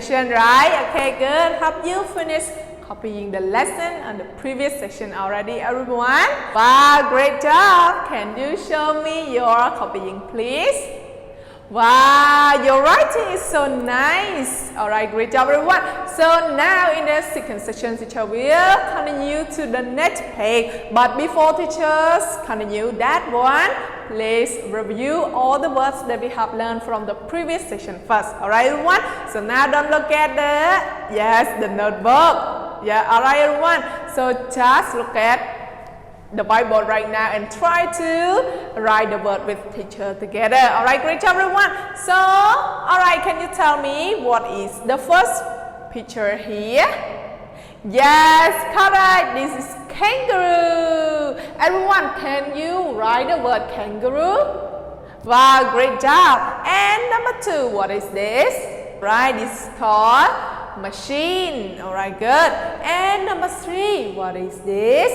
session, right? Okay, good. Have you finished copying the lesson on the previous session already, everyone? Wow, great job. Can you show me your copying, please? Wow, your writing is so nice. Alright, great job, everyone. So now in the second section, teacher will continue to the next page. But before teachers continue that one, please review all the words that we have learned from the previous session first. Alright, everyone. So now don't look at the notebook. Yeah, alright, everyone. So just look at the whiteboard right now and try to write the word with teacher together. Alright, great job, everyone. So, alright, can you tell me what is the first picture here? Yes, correct. This is kangaroo. Everyone, can you write the word kangaroo? Wow, great job. And number 2, what is this? Right, this is called machine. Alright, good. And number 3, what is this?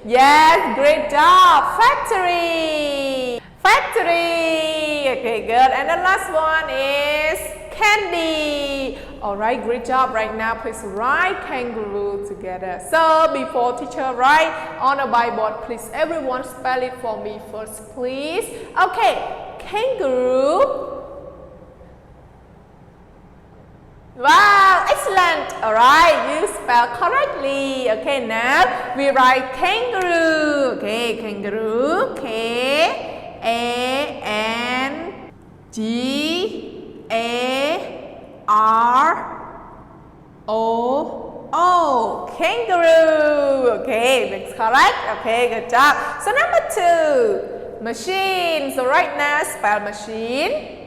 Yes, great job. Factory. Factory. Okay, good. And the last one is candy. Alright, great job. Right now, please write kangaroo together. So, before teacher write on a whiteboard, please everyone spell it for me first, please. Okay, kangaroo. Wow, excellent. Alright, you spell correctly. Okay, now we write kangaroo. Okay, kangaroo. K-A-N-G-A-R-O-O. Kangaroo. Okay, that's correct. Okay, good job. So number 2, machine. So right now, spell machine.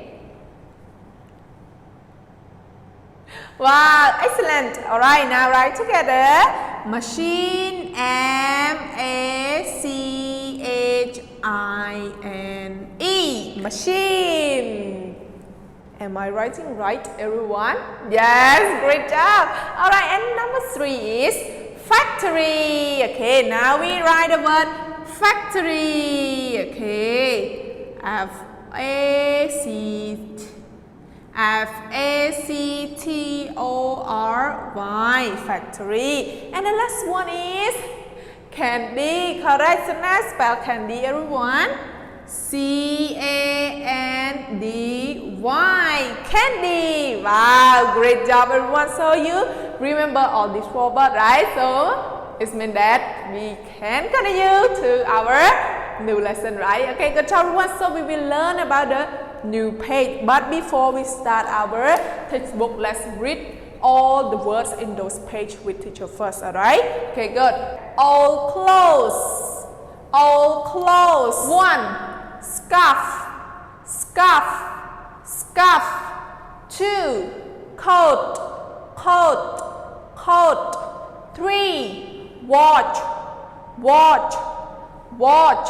Wow, excellent. Alright, now write together. Machine, M-A-C-H-I-N-E. Machine. Am I writing right, everyone? Yes, great job. Alright, and number 3 is factory. Okay, now we write the word factory. Okay, F-A-C-T-O-R-Y, factory. And the last one is candy. Correct. So now spell candy, everyone. C-A-N-D-Y, candy. Wow, great job, everyone. So you remember all these 4 words, right? So it means that we can continue to our new lesson, right? Okay, good job, everyone. So we will learn about the new page. But before we start our textbook, let's read all the words in those pages with teacher first, alright? Okay, good. All clothes. All clothes. 1. Scarf. Scarf. Scarf. 2. Coat. Coat. Coat. 3. Watch. Watch. Watch.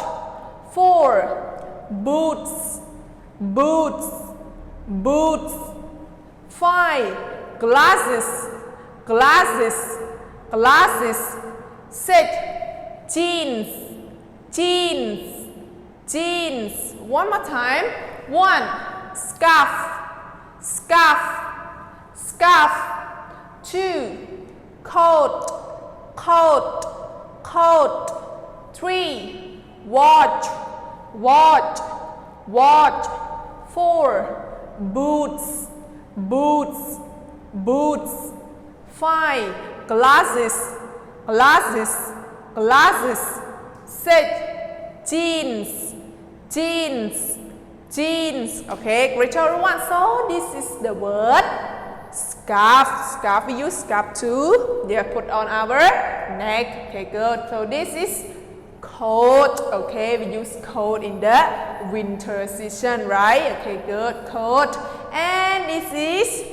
4. Boots. Boots. Boots. 5. Glasses. Glasses. Glasses. 6. Jeans. Jeans. Jeans. One more time. 1. Scarf. Scarf. Scarf. 2. Coat. Coat. Coat. 3. Watch. Watch. Watch. 4. Boots. Boots. Boots. 5. Glasses. Glasses. Glasses. 6. Jeans. Jeans. Jeans. Okay, great job, everyone. So this is the word scarf. Scarf, we use scarf to put on our neck. Okay, good. So this is coat. Okay, we use coat in the winter season, right? Okay, good. Coat. And this is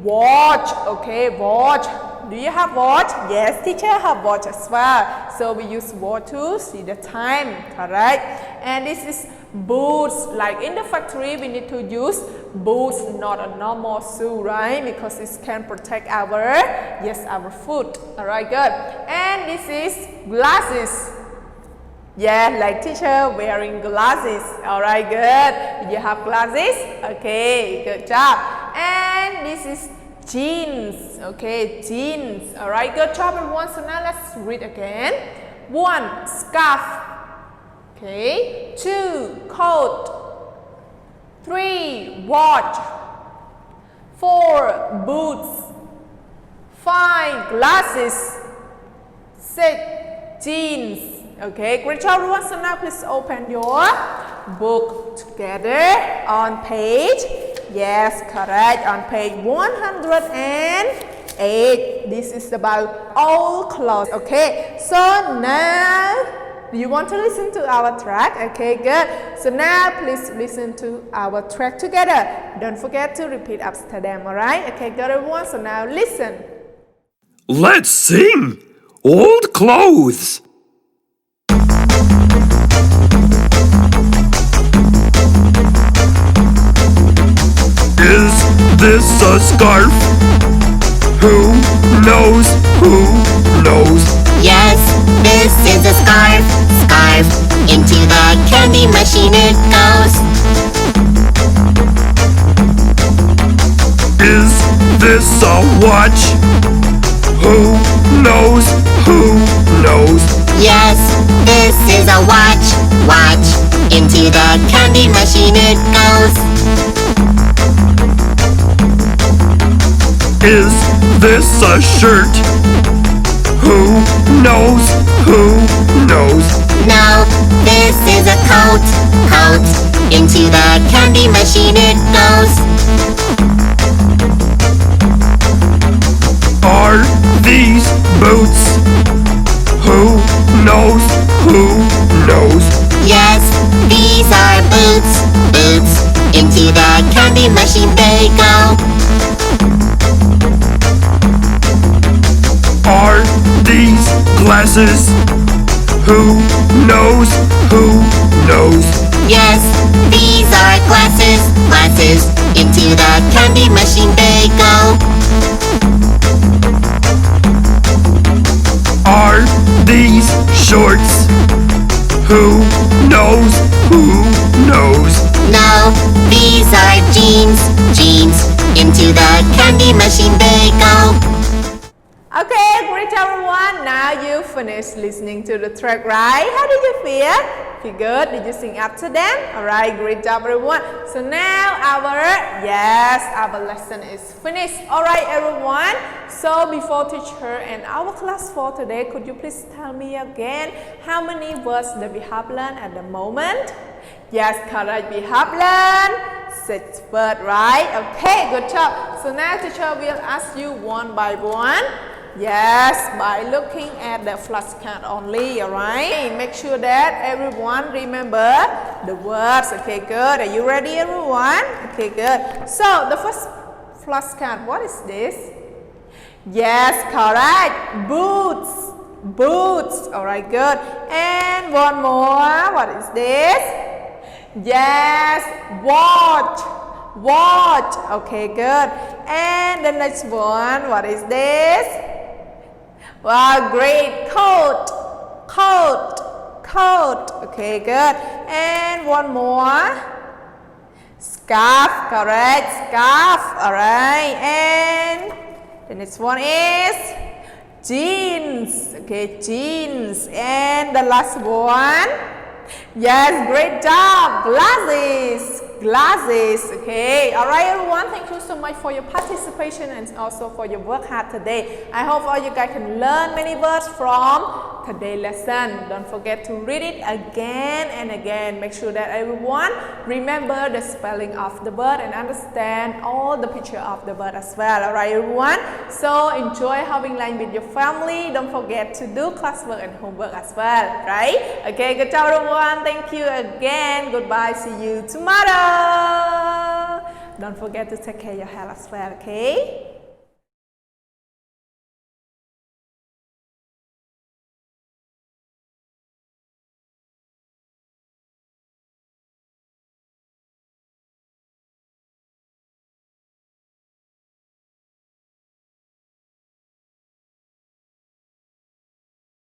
watch. Okay, watch. Do you have watch? Yes, teacher have watch as well. So we use watch to see the time. Correct. And this is boots. Like in the factory, we need to use boots, not a normal shoe, right? Because it can protect our foot. Alright, good. And this is glasses. Yeah, like teacher wearing glasses. Alright, good. You have glasses? Okay, good job. And this is jeans. Okay, jeans. Alright, good job everyone. So now let's read again. 1. Scarf. Okay. 2. Coat. 3. Watch. 4. Boots. 5. Glasses. 6. Jeans. Okay, great job everyone. So now please open your book together on page. Yes, correct. On page 108. This is about old clothes. Okay, so now do you want to listen to our track? Okay, good. So now please listen to our track together. Don't forget to repeat after them, alright? Okay, good everyone. So now listen. Let's sing Old Clothes. Is this a scarf? Who knows? Who knows? Yes, this is a scarf. Scarf. Into the candy machine it goes. Is this a watch? Who knows? Who knows? Yes, this is a watch. Watch. Into the candy machine it goes. Is this a shirt? Who knows? Who knows? No, this is a coat. Coat. Into the candy machine it goes. Are these boots? Who knows? Who knows? Yes, these are boots. Boots. Into the candy machine they go. Are these glasses? Who knows? Who knows? Yes, these are glasses. Glasses. Into the candy machine they go. Are these shorts? Who knows? Who knows? No, these are jeans. Jeans. Into the candy machine they go. Okay, great job everyone. Now you finished listening to the track, right? How did you feel? Feel good? Did you sing up to them? Alright, great job everyone. So now our lesson is finished. Alright everyone. So before teacher and our class for today, could you please tell me again how many words that we have learned at the moment? Yes, correct. We have learned 6 words, right? Okay, good job. So now teacher will ask you one by one. Yes, by looking at the flashcard only, alright? Make sure that everyone remember the words. Okay, good. Are you ready, everyone? Okay, good. So, the first flashcard, what is this? Yes, correct. Boots. Boots. Alright, good. And one more. What is this? Yes, watch. Watch. Okay, good. And the next one, what is this? Wow, great. Coat. Coat. Coat. Okay, good. And one more. Scarf. Correct. Scarf. Alright. And the next one is jeans. Okay, jeans. And the last one. Yes, great job. Glasses. Glasses. Okay. Alright everyone, thank you so much for your participation and also for your work hard today. I hope all you guys can learn many words from today's lesson. Don't forget to read it again and again. Make sure that everyone remember the spelling of the word and understand all the picture of the word as well. Alright everyone. So enjoy having lunch with your family. Don't forget to do classwork and homework as well. Right? Okay, good job everyone. Thank you again. Goodbye. See you tomorrow. Don't forget to take care of your health as well, okay?